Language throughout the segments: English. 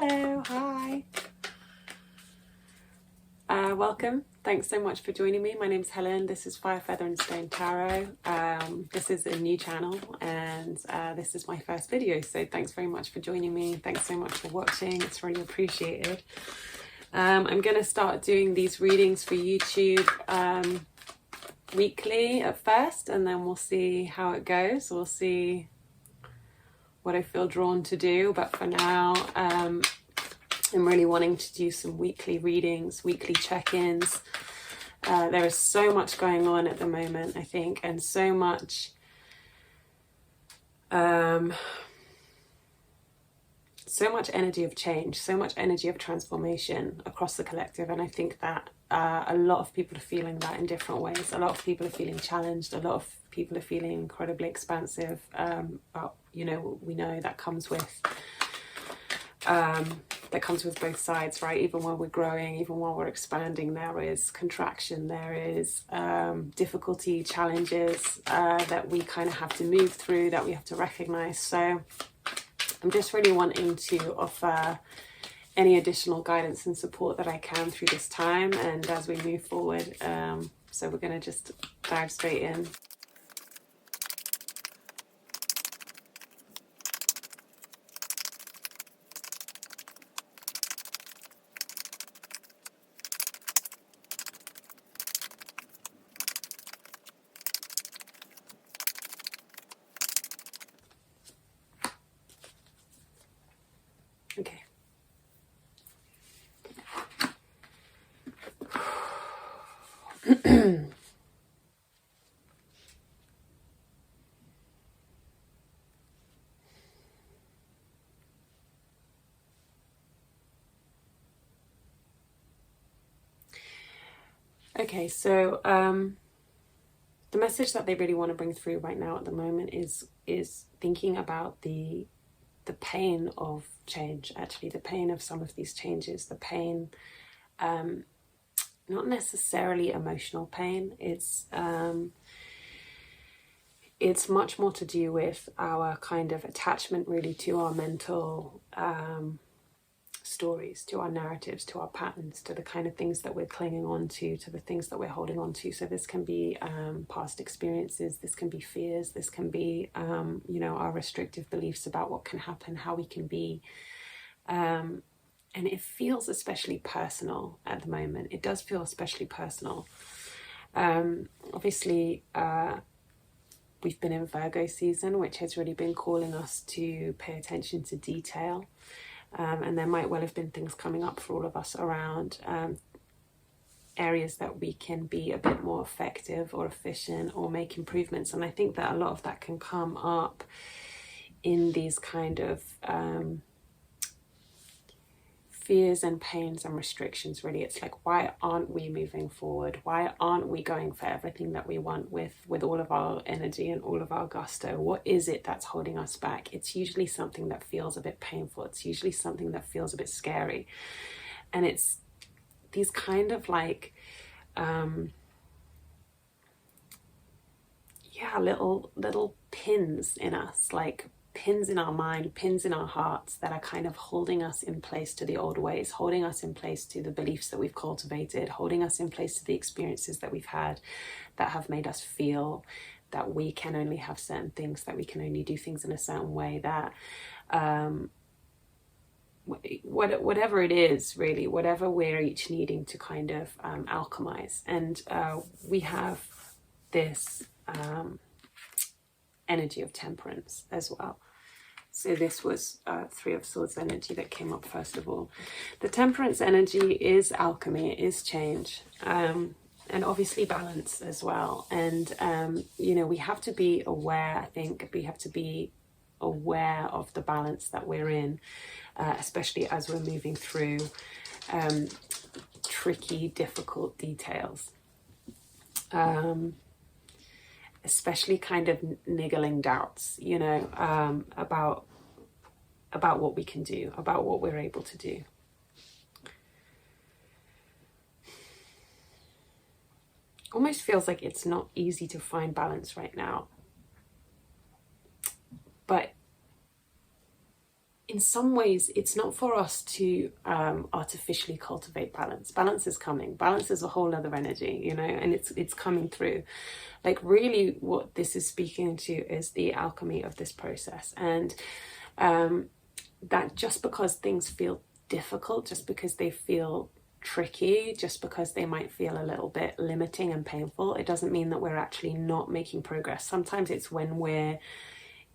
Hello, hi. Welcome. Thanks so much for joining me. My name's Helen. This is Firefeather&stone Tarot. This is a new channel and this is my first video. So thanks very much for joining me. Thanks so much for watching. It's really appreciated. I'm going to start doing these readings for YouTube weekly at first, and then we'll see how it goes. We'll see what I feel drawn to do. But for now, I'm really wanting to do some weekly readings, weekly check-ins. There is so much going on at the moment, I think, and so much energy of change, so much energy of transformation across the collective. And I think that a lot of people are feeling that in different ways. A lot of people are feeling challenged. A lot of people are feeling incredibly expansive. But you know, we know that comes with both sides, right? Even when we're growing, even when we're expanding, there is contraction, there is difficulty, challenges that we kind of have to move through, that we have to recognize. So I'm just really wanting to offer any additional guidance and support that I can through this time and as we move forward. So we're going to just dive straight in. Okay. Okay, so the message that they really want to bring through right now at the moment is thinking about the pain of change, actually the pain of some of these changes, the pain, not necessarily emotional pain. It's much more to do with our kind of attachment really to our mental stories, to our narratives, to our patterns, to the kind of things that we're clinging on to the things that we're holding on to. So this can be past experiences, this can be fears, this can be our restrictive beliefs about what can happen, how we can be, and it feels especially personal at the moment. It does feel especially personal. Obviously we've been in Virgo season, which has really been calling us to pay attention to detail. And there might well have been things coming up for all of us around areas that we can be a bit more effective or efficient or make improvements. And I think that a lot of that can come up in these kind of fears and pains and restrictions, really. It's like, why aren't we moving forward? Why aren't we going for everything that we want with all of our energy and all of our gusto? What is it that's holding us back? It's usually something that feels a bit painful. It's usually something that feels a bit scary. And it's these kind of like, little pins in us, like pins in our mind, pins in our hearts that are kind of holding us in place to the old ways, holding us in place to the beliefs that we've cultivated, holding us in place to the experiences that we've had that have made us feel that we can only have certain things, that we can only do things in a certain way, that whatever it is, really, whatever we're each needing to kind of alchemize. And we have this energy of temperance as well. So this was Three of Swords energy that came up first of all. The temperance energy is alchemy, it is change, and obviously balance as well. And we have to be aware, I think we have to be aware of the balance that we're in, especially as we're moving through tricky, difficult details. Especially kind of niggling doubts, about what we can do, about what we're able to do. Almost feels like it's not easy to find balance right now. But in some ways, it's not for us to artificially cultivate balance. Balance is coming. Balance is a whole other energy, you know, and it's coming through. Like, really what this is speaking to is the alchemy of this process. And that just because things feel difficult, just because they feel tricky, just because they might feel a little bit limiting and painful, it doesn't mean that we're actually not making progress. Sometimes it's when we're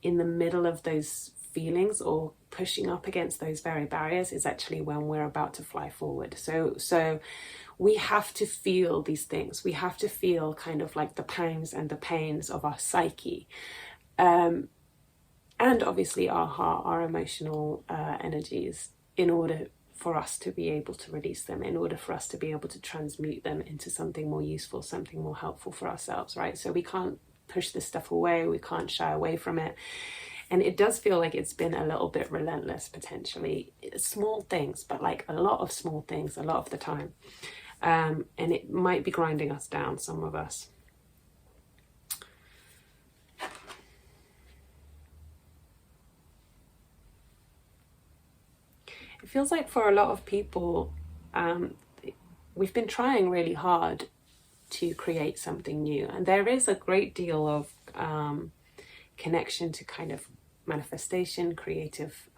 in the middle of those feelings or pushing up against those very barriers is actually when we're about to fly forward. So we have to feel these things. We have to feel kind of like the pangs and the pains of our psyche, and obviously our heart, our emotional energies, in order for us to be able to release them, in order for us to be able to transmute them into something more useful, something more helpful for ourselves, right? So we can't push this stuff away, we can't shy away from it. And it does feel like it's been a little bit relentless, potentially. Small things, but like a lot of small things a lot of the time. And it might be grinding us down, some of us. It feels like for a lot of people, we've been trying really hard to create something new. And there is a great deal of connection to kind of manifestation, creative,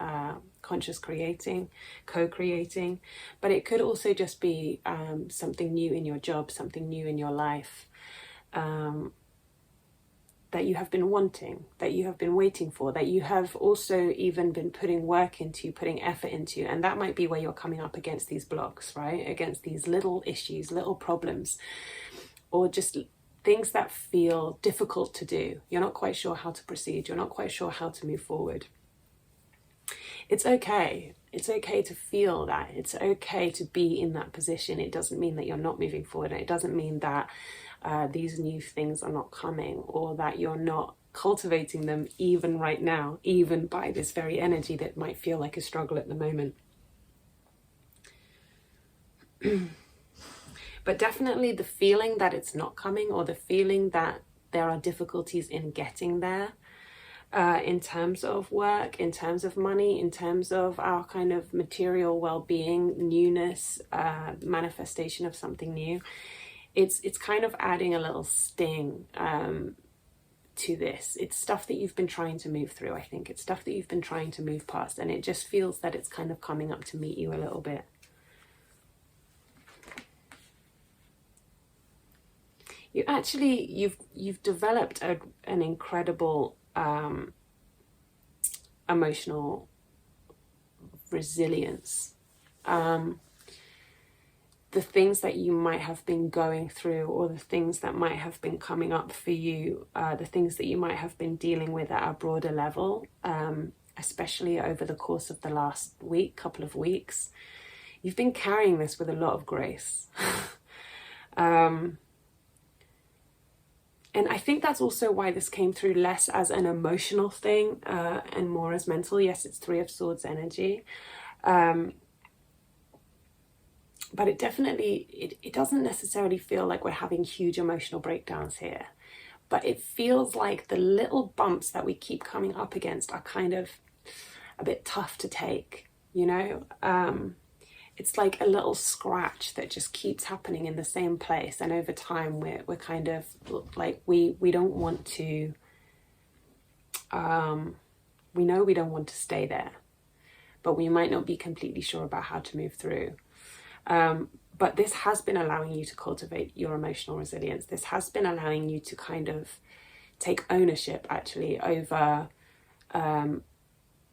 conscious creating, co-creating, but it could also just be something new in your job, something new in your life, that you have been wanting, that you have been waiting for, that you have also even been putting work into, putting effort into. And that might be where you're coming up against these blocks, right? Against these little issues, little problems, or just things that feel difficult to do. You're not quite sure how to proceed. You're not quite sure how to move forward. It's okay. It's okay to feel that. It's okay to be in that position. It doesn't mean that you're not moving forward. It doesn't mean that these new things are not coming, or that you're not cultivating them even right now, even by this very energy that might feel like a struggle at the moment. But definitely the feeling that it's not coming, or the feeling that there are difficulties in getting there, in terms of work, in terms of money, in terms of our kind of material well-being, newness, manifestation of something new, it's kind of adding a little sting to this. It's stuff that you've been trying to move through, I think. It's stuff that you've been trying to move past, and it just feels that it's kind of coming up to meet you a little bit. You've developed an incredible emotional resilience. The things that you might have been going through, or the things that might have been coming up for you, the things that you might have been dealing with at a broader level, especially over the course of the last week, couple of weeks, you've been carrying this with a lot of grace. And I think that's also why this came through less as an emotional thing and more as mental. Yes, it's Three of Swords energy. But it definitely, it doesn't necessarily feel like we're having huge emotional breakdowns here. But it feels like the little bumps that we keep coming up against are kind of a bit tough to take, you know? It's like a little scratch that just keeps happening in the same place, and over time we're kind of like we don't want to. We know we don't want to stay there, but we might not be completely sure about how to move through. But this has been allowing you to cultivate your emotional resilience. This has been allowing you to kind of take ownership, actually, over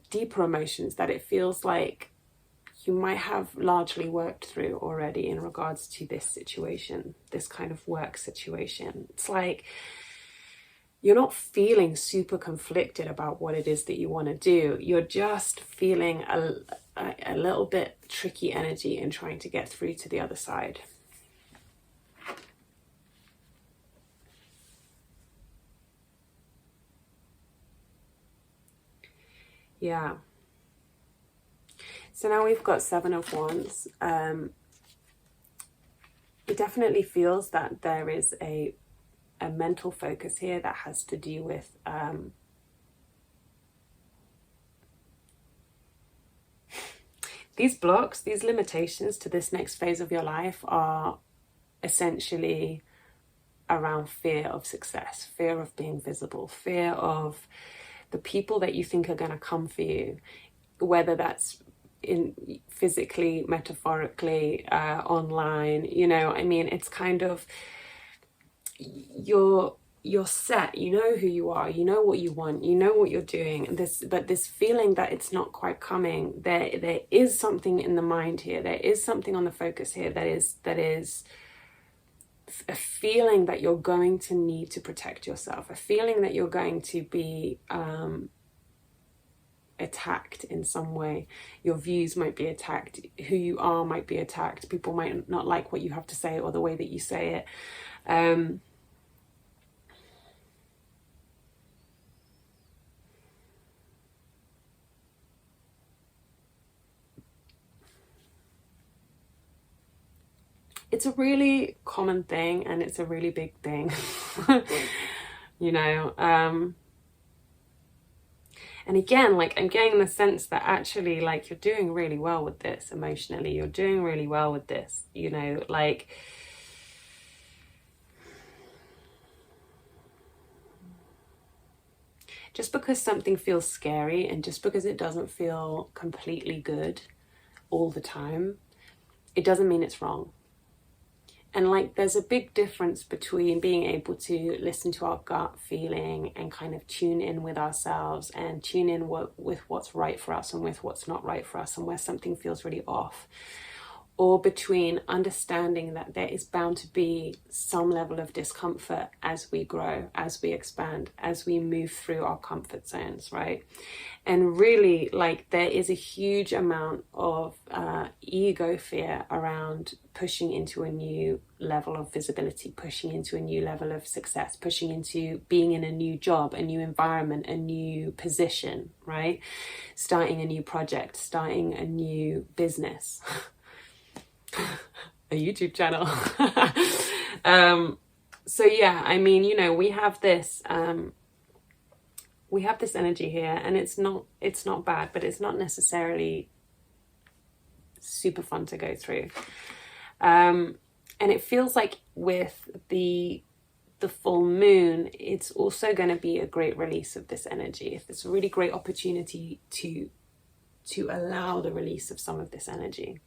deeper emotions that it feels like you might have largely worked through already in regards to this situation, this kind of work situation. It's like you're not feeling super conflicted about what it is that you want to do. You're just feeling a little bit tricky energy in trying to get through to the other side. Yeah. So now we've got Seven of Wands. It definitely feels that there is a mental focus here that has to do with these blocks, these limitations to this next phase of your life are essentially around fear of success, fear of being visible, fear of the people that you think are going to come for you, whether that's in physically, metaphorically, online, you know, I mean, it's kind of, you're set, you know who you are, you know what you want, you know what you're doing, but this feeling that it's not quite coming, there is something in the mind here, there is something on the focus here that is a feeling that you're going to need to protect yourself, a feeling that you're going to be attacked in some way. Your views might be attacked, who you are might be attacked, people might not like what you have to say or the way that you say it. It's a really common thing, and it's a really big thing. You know, and again, like, I'm getting the sense that actually, like, you're doing really well with this emotionally, you're doing really well with this, you know, like, just because something feels scary and just because it doesn't feel completely good all the time, it doesn't mean it's wrong. And like, there's a big difference between being able to listen to our gut feeling and kind of tune in with ourselves and tune in with what's right for us and with what's not right for us and where something feels really off, or between understanding that there is bound to be some level of discomfort as we grow, as we expand, as we move through our comfort zones, right? And really, like, there is a huge amount of ego fear around pushing into a new level of visibility, pushing into a new level of success, pushing into being in a new job, a new environment, a new position, right? Starting a new project, starting a new business. A YouTube channel. So yeah, I mean, you know, we have this energy here, and it's not bad, but it's not necessarily super fun to go through. And it feels like with the full moon, it's also going to be a great release of this energy. It's a really great opportunity to allow the release of some of this energy.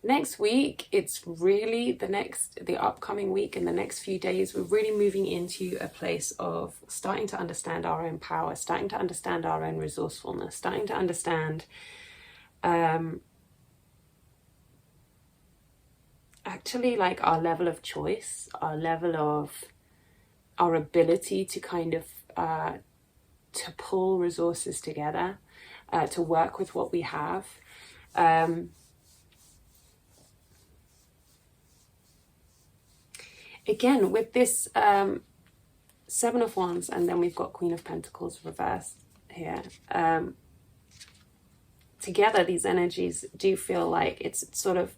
Next week, it's really the upcoming week and the next few days, we're really moving into a place of starting to understand our own power, starting to understand our own resourcefulness, starting to understand actually, like, our level of choice, our level of our ability to kind of to pull resources together, to work with what we have. Again, with this Seven of Wands, and then we've got Queen of Pentacles reversed here. Together, these energies do feel like it's sort of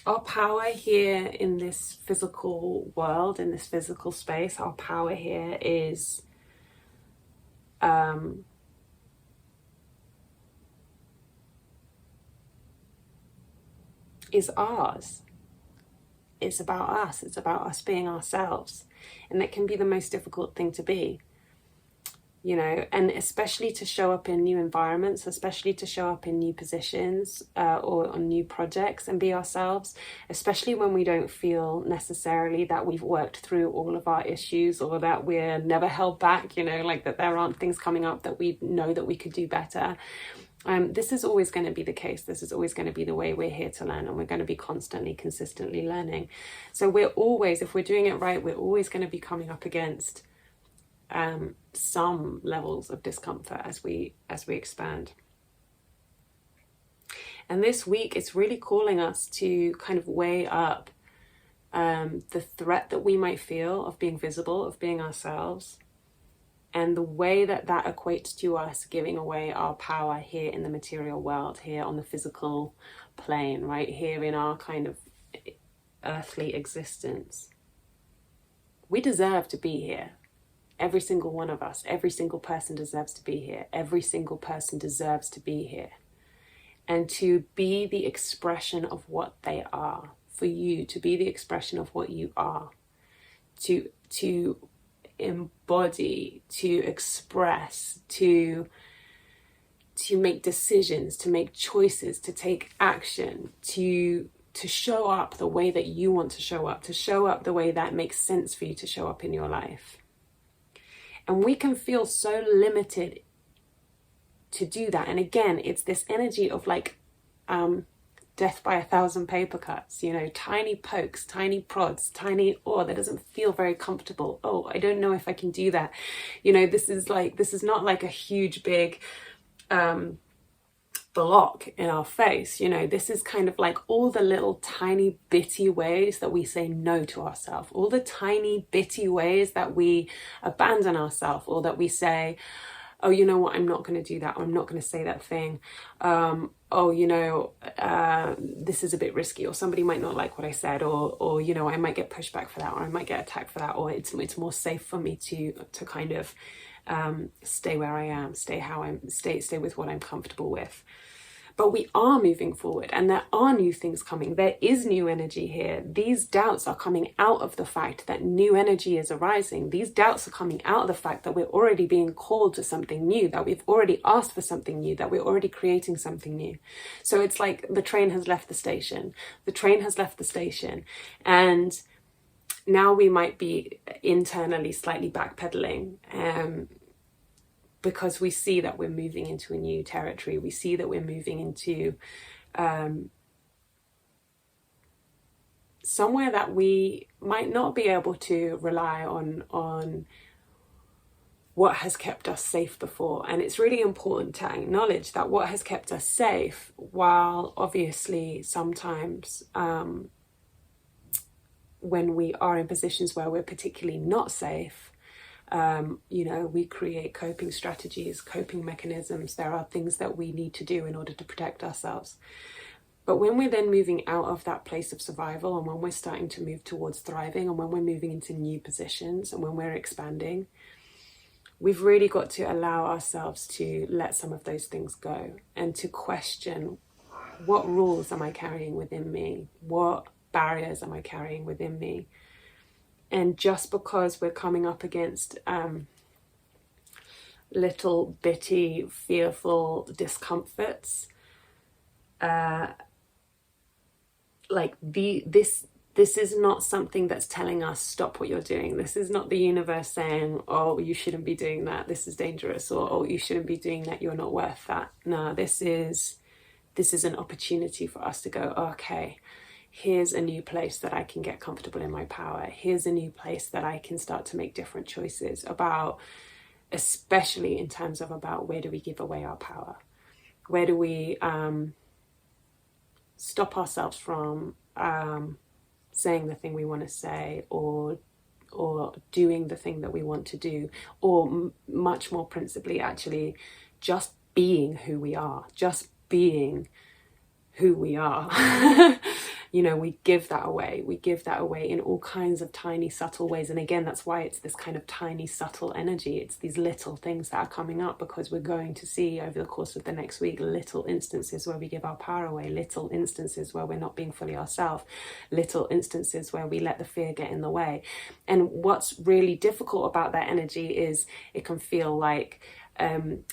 our power here in this physical world, in this physical space. Our power here is ours. It's about us. It's about us being ourselves. And that can be the most difficult thing to be, you know, and especially to show up in new environments, especially to show up in new positions or on new projects and be ourselves, especially when we don't feel necessarily that we've worked through all of our issues or that we're never held back, you know, like that there aren't things coming up that we know that we could do better. This is always going to be the case. This is always going to be the way we're here to learn, and we're going to be constantly, consistently learning. So we're always, if we're doing it right, we're always going to be coming up against some levels of discomfort as we expand. And this week, it's really calling us to kind of weigh up the threat that we might feel of being visible, of being ourselves, and the way that that equates to us giving away our power here in the material world, here on the physical plane, right here in our kind of earthly existence. We deserve to be here. Every single one of us, every single person deserves to be here. Every single person deserves to be here. And to be the expression of what they are, for you to be the expression of what you are, to embody, to express, to make decisions, to make choices, to take action, to show up the way that you want to show up the way that makes sense for you to show up in your life. And we can feel so limited to do that. And again, it's this energy of like death by 1,000 paper cuts, you know, tiny pokes, tiny prods, tiny, oh, that doesn't feel very comfortable. Oh, I don't know if I can do that. You know, this is not like a huge big block in our face. You know, this is kind of like all the little tiny bitty ways that we say no to ourselves, all the tiny bitty ways that we abandon ourselves, or that we say, oh, you know what, I'm not going to do that, or I'm not going to say that thing. Oh, you know, this is a bit risky, or somebody might not like what I said, or you know, I might get pushed back for that, or I might get attacked for that, or it's more safe for me to kind of stay where I am, stay with what I'm comfortable with. But we are moving forward, and there are new things coming. There is new energy here. These doubts are coming out of the fact that new energy is arising. These doubts are coming out of the fact that we're already being called to something new, that we've already asked for something new, that we're already creating something new. So it's like the train has left the station. The train has left the station, and now we might be internally slightly backpedaling, because we see that we're moving into a new territory. We see that we're moving into somewhere that we might not be able to rely on what has kept us safe before. And it's really important to acknowledge that what has kept us safe, while obviously sometimes when we are in positions where we're particularly not safe, you know, we create coping strategies, coping mechanisms. There are things that we need to do in order to protect ourselves. But when we're then moving out of that place of survival, and when we're starting to move towards thriving, and when we're moving into new positions, and when we're expanding, we've really got to allow ourselves to let some of those things go, and to question, what rules am I carrying within me? What barriers am I carrying within me? And just because we're coming up against little bitty, fearful discomforts, this is not something that's telling us stop what you're doing. This is not the universe saying, oh, you shouldn't be doing that, this is dangerous, or oh, you shouldn't be doing that, you're not worth that. No, this is an opportunity for us to go, okay, here's a new place that I can get comfortable in my power. Here's a new place that I can start to make different choices about, especially in terms of about where do we give away our power? Where do we stop ourselves from saying the thing we want to say, or doing the thing that we want to do, or much more principally, actually, just being who we are, just being who we are. You know, we give that away in all kinds of tiny, subtle ways. And again, that's why it's this kind of tiny, subtle energy. It's these little things that are coming up, because we're going to see over the course of the next week little instances where we give our power away, little instances where we're not being fully ourselves, little instances where we let the fear get in the way. And what's really difficult about that energy is it can feel like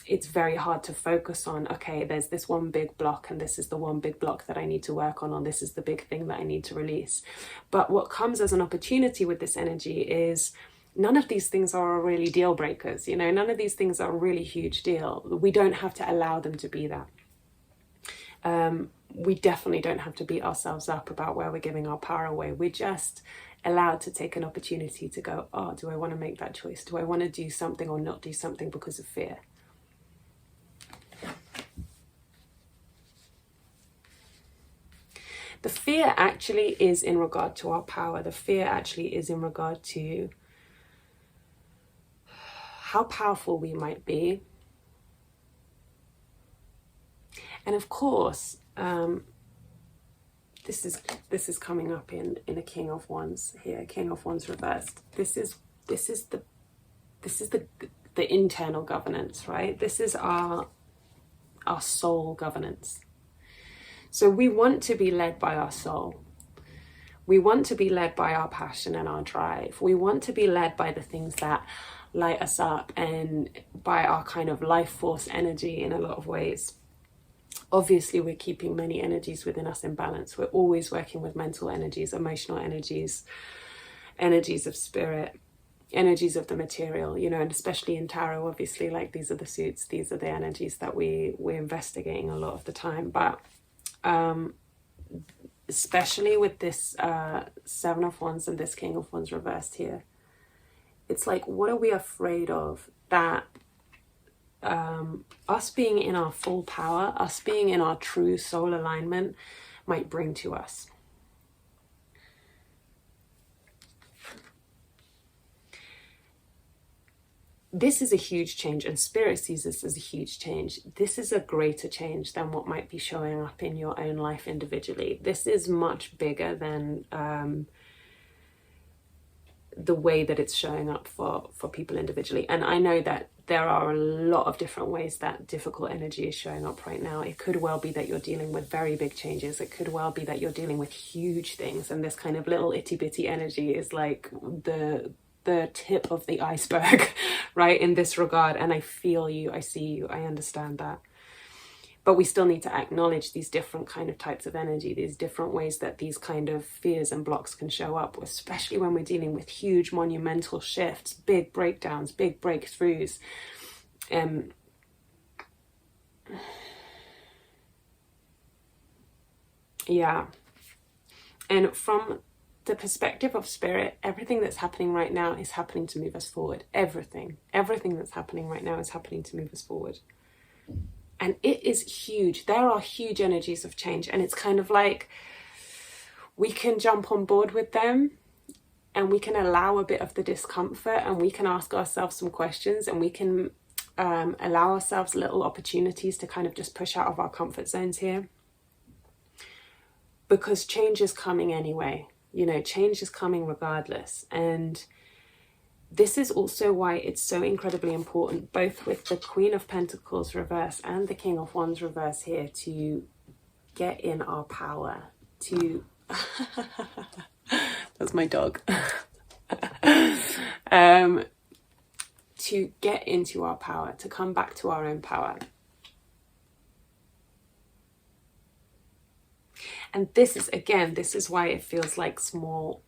it's very hard to focus on, okay, there's this one big block, and this is the one big block that I need to work on, this is the big thing that I need to release. But what comes as an opportunity with this energy is none of these things are really deal breakers. You know, none of these things are a really huge deal. We don't have to allow them to be that. We definitely don't have to beat ourselves up about where we're giving our power away. We're just allowed to take an opportunity to go, oh, do I want to make that choice? Do I want to do something or not do something because of fear? The fear actually is in regard to our power. The fear actually is in regard to how powerful we might be. And of course, this is coming up in a King of Wands here, King of Wands reversed. This is the internal governance, right? This is our soul governance. So we want to be led by our soul. We want to be led by our passion and our drive. We want to be led by the things that light us up and by our kind of life force energy in a lot of ways. Obviously, we're keeping many energies within us in balance. We're always working with mental energies, emotional energies, energies of spirit, energies of the material, you know, and especially in tarot, obviously, like these are the suits, these are the energies that we're investigating a lot of the time. But especially with this Seven of Wands and this King of Wands reversed here, it's like, what are we afraid of that us being in our full power, us being in our true soul alignment might bring to us? This is a huge change, and Spirit sees this as a huge change. This is a greater change than what might be showing up in your own life individually. This is much bigger than the way that it's showing up for people individually. And I know that there are a lot of different ways that difficult energy is showing up right now. It could well be that you're dealing with very big changes. It could well be that you're dealing with huge things, and this kind of little itty bitty energy is like the tip of the iceberg, right, in this regard. And I feel you, I see you, I understand that. But we still need to acknowledge these different kind of types of energy, these different ways that these kind of fears and blocks can show up, especially when we're dealing with huge monumental shifts, big breakdowns, big breakthroughs. Yeah. And from the perspective of Spirit, everything that's happening right now is happening to move us forward. Everything that's happening right now is happening to move us forward. And it is huge. There are huge energies of change, and it's kind of like we can jump on board with them, and we can allow a bit of the discomfort, and we can ask ourselves some questions, and we can allow ourselves little opportunities to kind of just push out of our comfort zones here, because change is coming anyway. You know, change is coming regardless. And this is also why it's so incredibly important, both with the Queen of Pentacles reverse and the King of Wands reverse here, to get in our power, to that's my dog. To get into our power, to come back to our own power. And this is why it feels like small,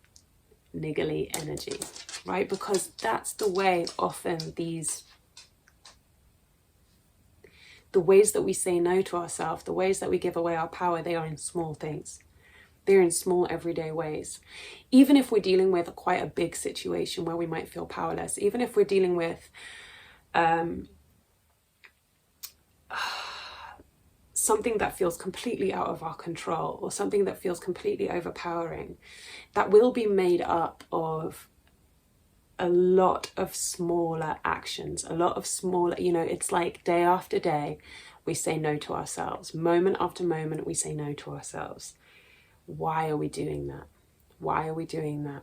niggly energy, right? Because that's the way often the ways that we say no to ourselves, the ways that we give away our power, they are in small things. They're in small everyday ways. Even if we're dealing with quite a big situation where we might feel powerless, even if we're dealing with something that feels completely out of our control, or something that feels completely overpowering, that will be made up of a lot of smaller actions, a lot of smaller, you know, it's like day after day, we say no to ourselves. Moment after moment, we say no to ourselves. Why are we doing that? Why are we doing that?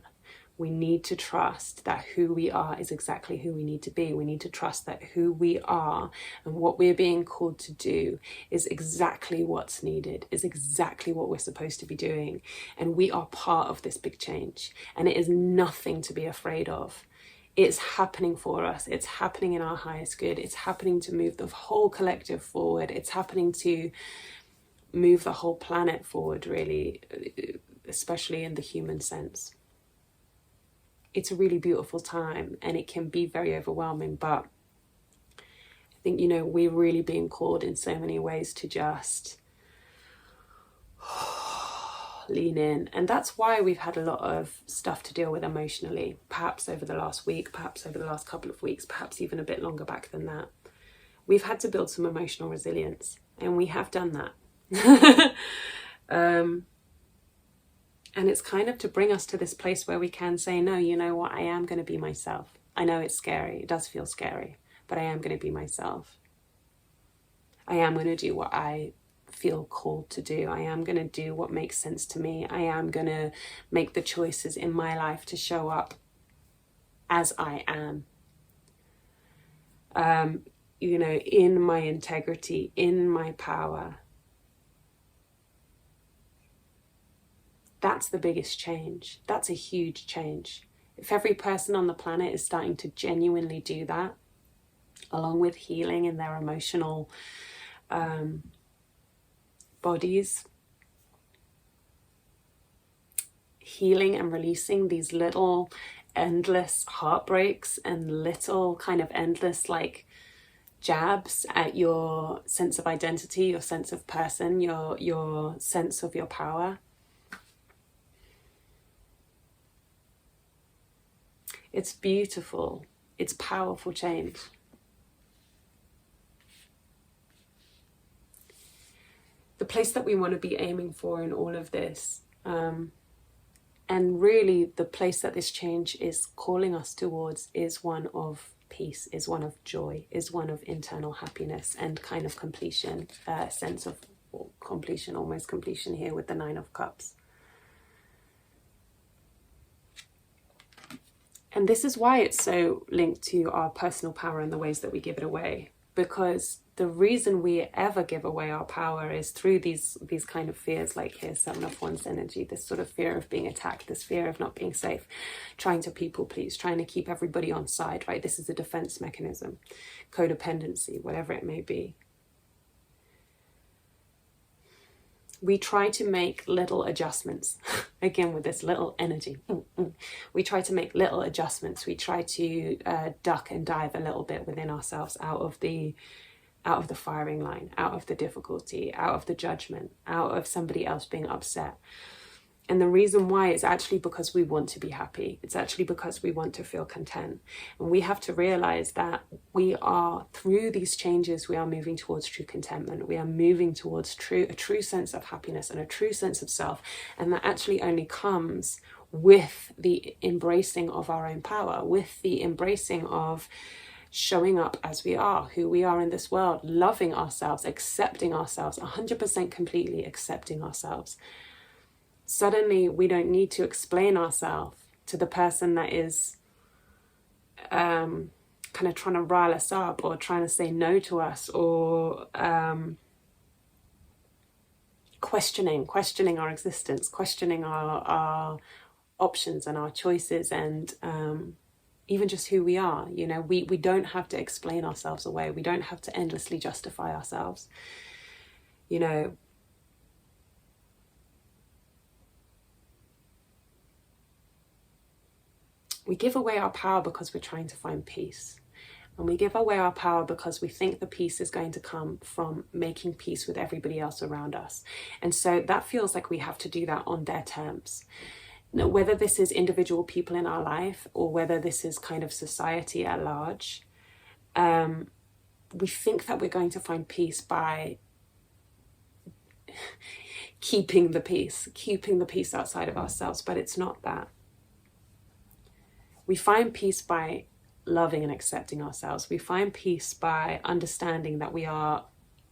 We need to trust that who we are is exactly who we need to be. We need to trust that who we are and what we're being called to do is exactly what's needed, is exactly what we're supposed to be doing. And we are part of this big change. And it is nothing to be afraid of. It's happening for us. It's happening in our highest good. It's happening to move the whole collective forward. It's happening to move the whole planet forward, really, especially in the human sense. It's a really beautiful time, and it can be very overwhelming, but I think, you know, we're really being called in so many ways to just lean in. And that's why we've had a lot of stuff to deal with emotionally, perhaps over the last week, perhaps over the last couple of weeks, perhaps even a bit longer back than that. We've had to build some emotional resilience, and we have done that. And it's kind of to bring us to this place where we can say, no, you know what, I am going to be myself. I know it's scary. It does feel scary, but I am going to be myself. I am going to do what I feel called to do. I am going to do what makes sense to me. I am going to make the choices in my life to show up as I am. You know, in my integrity, in my power. That's the biggest change. That's a huge change. If every person on the planet is starting to genuinely do that, along with healing in their emotional bodies, healing and releasing these little endless heartbreaks and little kind of endless like jabs at your sense of identity, your sense of person, your sense of your power. It's beautiful. It's powerful change. The place that we want to be aiming for in all of this, and really the place that this change is calling us towards, is one of peace, is one of joy, is one of internal happiness and kind of completion, sense of completion, almost completion here with the 9 of Cups. And this is why it's so linked to our personal power and the ways that we give it away. Because the reason we ever give away our power is through these kind of fears, like here, 7 of Wands energy, this sort of fear of being attacked, this fear of not being safe, trying to people please, trying to keep everybody on side, right? This is a defense mechanism, codependency, whatever it may be. We try to make little adjustments, again with this little energy. We try to make little adjustments. We try to duck and dive a little bit within ourselves, out of the firing line, out of the difficulty, out of the judgment, out of somebody else being upset. And the reason why is actually because we want to be happy. It's actually because we want to feel content. And we have to realize that we are, through these changes, we are moving towards true contentment. We are moving towards a true sense of happiness and a true sense of self. And that actually only comes with the embracing of our own power, with the embracing of showing up as we are, who we are in this world, loving ourselves, accepting ourselves, 100% completely accepting ourselves. Suddenly we don't need to explain ourselves to the person that is kind of trying to rile us up or trying to say no to us, or questioning our existence, questioning our options and our choices, and even just who we are. You know, we don't have to explain ourselves away. We don't have to endlessly justify ourselves. You know, we give away our power because we're trying to find peace. And we give away our power because we think the peace is going to come from making peace with everybody else around us. And so that feels like we have to do that on their terms. Now, whether this is individual people in our life or whether this is kind of society at large, we think that we're going to find peace by keeping the peace outside of ourselves, but it's not that. We find peace by loving and accepting ourselves. We find peace by understanding that we are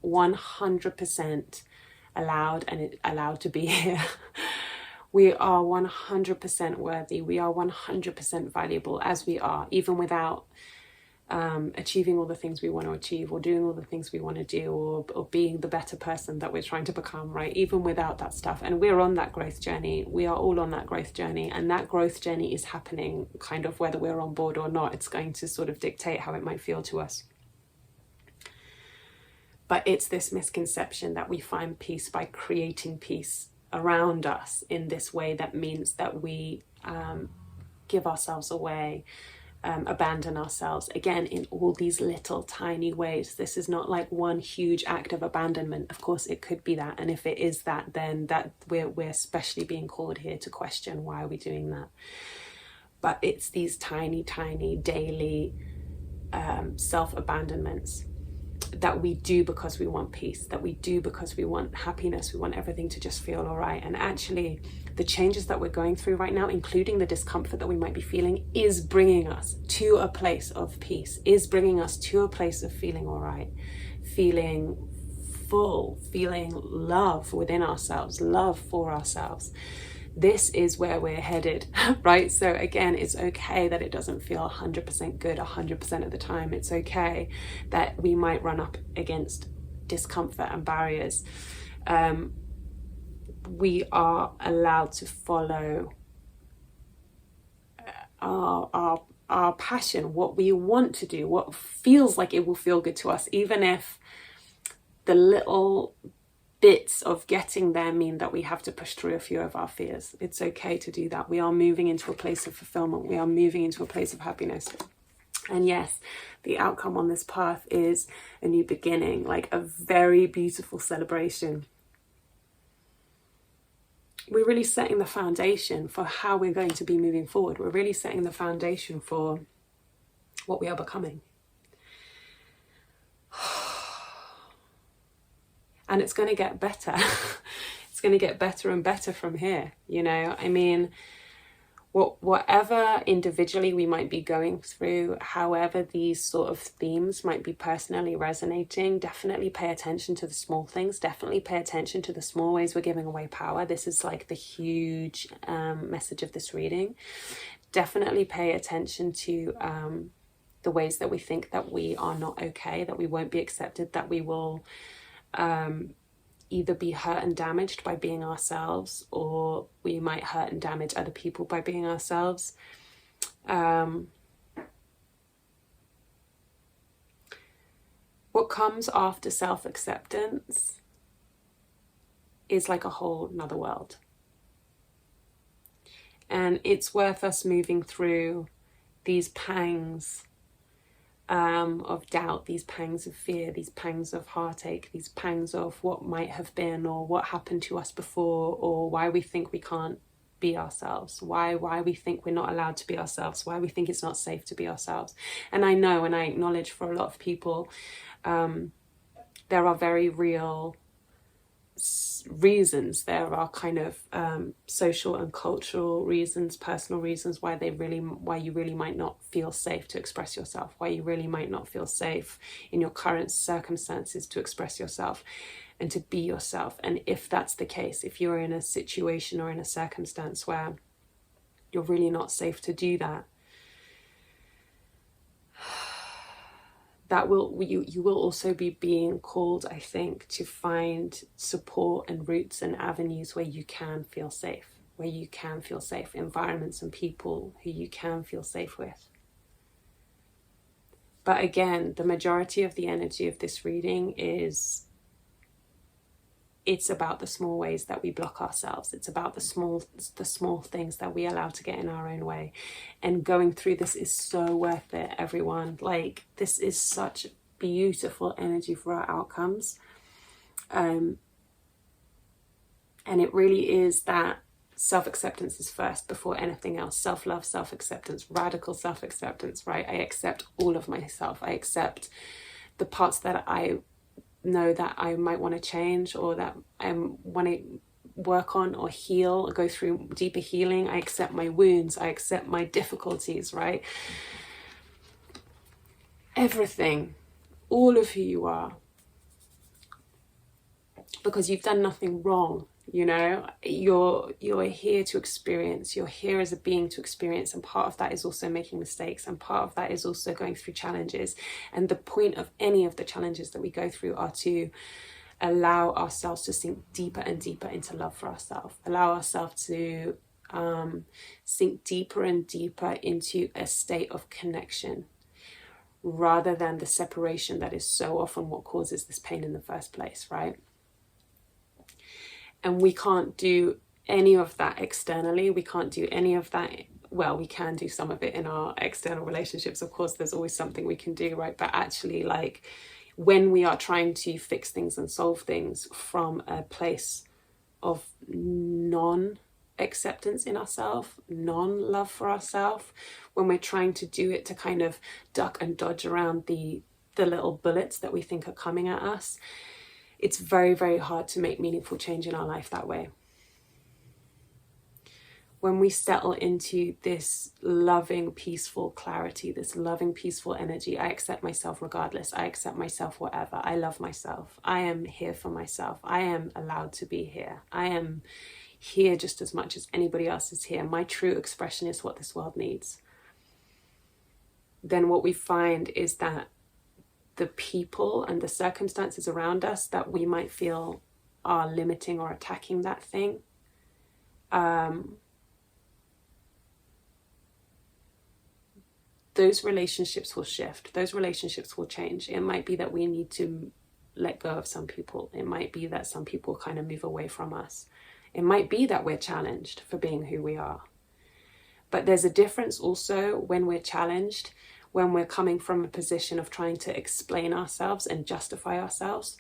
100% allowed to be here. We are 100% worthy. We are 100% valuable as we are, even without achieving all the things we want to achieve, or doing all the things we want to do, or being the better person that we're trying to become, right? Even without that stuff. And we're on that growth journey. We are all on that growth journey, and that growth journey is happening kind of whether we're on board or not. It's going to sort of dictate how it might feel to us. But it's this misconception that we find peace by creating peace around us in this way that means that we give ourselves away, abandon ourselves, again, in all these little tiny ways. This is not like one huge act of abandonment. Of course it could be that, and if it is that, then that we're especially being called here to question, why are we doing that? But it's these tiny daily self-abandonments that we do because we want peace, that we do because we want happiness, we want everything to just feel all right. And actually the changes that we're going through right now, including the discomfort that we might be feeling, is bringing us to a place of peace, is bringing us to a place of feeling all right, feeling full, feeling love within ourselves, love for ourselves. This is where we're headed, right? So again, it's okay that it doesn't feel 100% good 100% of the time. It's okay that we might run up against discomfort and barriers. We are allowed to follow our passion, what we want to do, what feels like it will feel good to us, even if the little bits of getting there mean that we have to push through a few of our fears. It's okay to do that. We are moving into a place of fulfillment. We are moving into a place of happiness. And yes, the outcome on this path is a new beginning, like a very beautiful celebration. We're really setting the foundation for how we're going to be moving forward. We're really setting the foundation for what we are becoming. And it's going to get better. It's going to get better and better from here. You know, I mean, whatever individually we might be going through, however these sort of themes might be personally resonating, definitely pay attention to the small things. Definitely pay attention to the small ways we're giving away power. This is like the huge message of this reading. Definitely pay attention to the ways that we think that we are not okay, that we won't be accepted, that we will either be hurt and damaged by being ourselves, or we might hurt and damage other people by being ourselves. What comes after self-acceptance is like a whole nother world. And it's worth us moving through these pangs of doubt, these pangs of fear, these pangs of heartache, these pangs of what might have been, or what happened to us before, or why we think we can't be ourselves, why we think we're not allowed to be ourselves, why we think it's not safe to be ourselves. And I know, and I acknowledge, for a lot of people, there are very real reasons, there are kind of social and cultural reasons, personal reasons why you really might not feel safe to express yourself, why you really might not feel safe in your current circumstances to express yourself and to be yourself. And if that's the case, if you're in a situation or in a circumstance where you're really not safe to do that, you will also be being called, I think, to find support and routes and avenues where you can feel safe, environments and people who you can feel safe with. But again, the majority of the energy of this reading it's about the small ways that we block ourselves. It's about the small things that we allow to get in our own way. And going through this is so worth it, everyone. Like, this is such beautiful energy for our outcomes. And it really is that self-acceptance is first before anything else. Self-love, self-acceptance, radical self-acceptance, right? I accept all of myself. I accept the parts that I know that I might want to change, or that I want to work on or heal, or go through deeper healing. I accept my wounds. I accept my difficulties, right? Everything, all of who you are, because you've done nothing wrong. You know, you're here to experience. You're here as a being to experience, and part of that is also making mistakes, and part of that is also going through challenges. And the point of any of the challenges that we go through are to allow ourselves to sink deeper and deeper into love for ourselves. Allow ourselves to sink deeper and deeper into a state of connection, rather than the separation that is so often what causes this pain in the first place, right? And we can't do any of that externally. We can't do any of that. Well, we can do some of it in our external relationships. Of course, there's always something we can do, right? But actually, like, when we are trying to fix things and solve things from a place of non-acceptance in ourselves, non-love for ourselves, when we're trying to do it to kind of duck and dodge around the little bullets that we think are coming at us, it's very, very hard to make meaningful change in our life that way. when we settle into this loving, peaceful clarity, this loving, peaceful energy, I accept myself regardless. I accept myself whatever. I love myself. I am here for myself. I am allowed to be here. I am here just as much as anybody else is here. My true expression is what this world needs. Then what we find is that the people and the circumstances around us that we might feel are limiting or attacking that thing, those relationships will shift. Those relationships will change. It might be that we need to let go of some people. It might be that some people kind of move away from us. It might be that we're challenged for being who we are. But there's a difference also when we're challenged, when we're coming from a position of trying to explain ourselves and justify ourselves,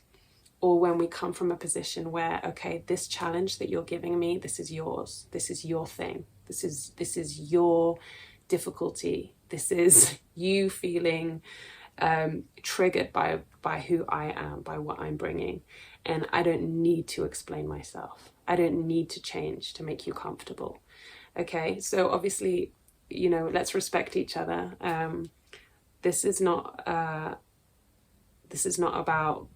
or when we come from a position where, okay, this challenge that you're giving me, this is yours. This is your thing. This is your difficulty. This is you feeling triggered by who I am, by what I'm bringing. And I don't need to explain myself. I don't need to change to make you comfortable. Okay, so obviously, you know, let's respect each other. This is not about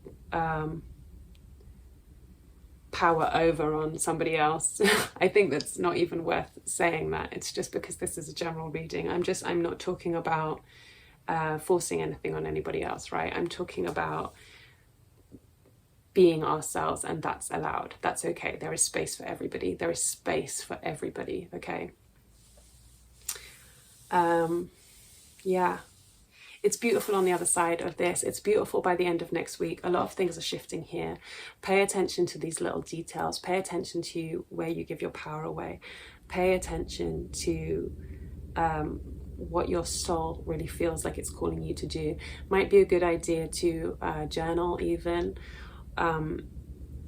power over on somebody else. I think that's not even worth saying that. It's just because this is a general reading. I'm not talking about forcing anything on anybody else, right? I'm talking about being ourselves, and that's allowed. That's okay. There is space for everybody. There is space for everybody, okay? Yeah. It's beautiful on the other side of this. It's beautiful by the end of next week. A lot of things are shifting here. Pay attention to these little details. Pay attention to where you give your power away. Pay attention to what your soul really feels like it's calling you to do. Might be a good idea to journal even,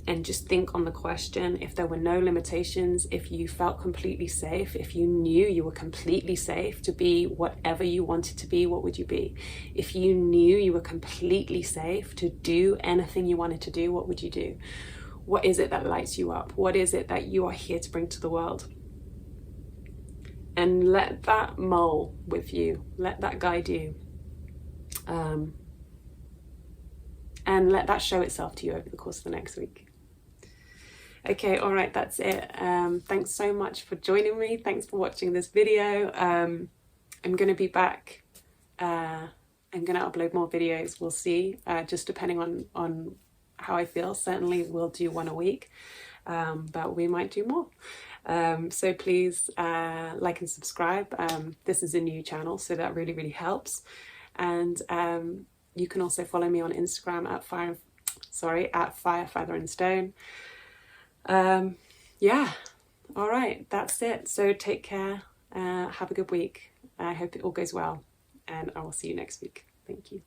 and just think on the question, if there were no limitations, if you felt completely safe, if you knew you were completely safe to be whatever you wanted to be, what would you be? If you knew you were completely safe to do anything you wanted to do, what would you do? What is it that lights you up? What is it that you are here to bring to the world? And let that mull with you. Let that guide you. And let that show itself to you over the course of the next week. Okay, all right, that's it. Thanks so much for joining me. Thanks for watching this video. I'm going to be back. I'm going to upload more videos. We'll see, just depending on how I feel. Certainly we'll do one a week, but we might do more. So please like and subscribe. This is a new channel, so that really, really helps. And you can also follow me on Instagram at firefeather&stone. Yeah, all right, that's it. So take care, have a good week. I hope it all goes well, and I will see you next week. Thank you.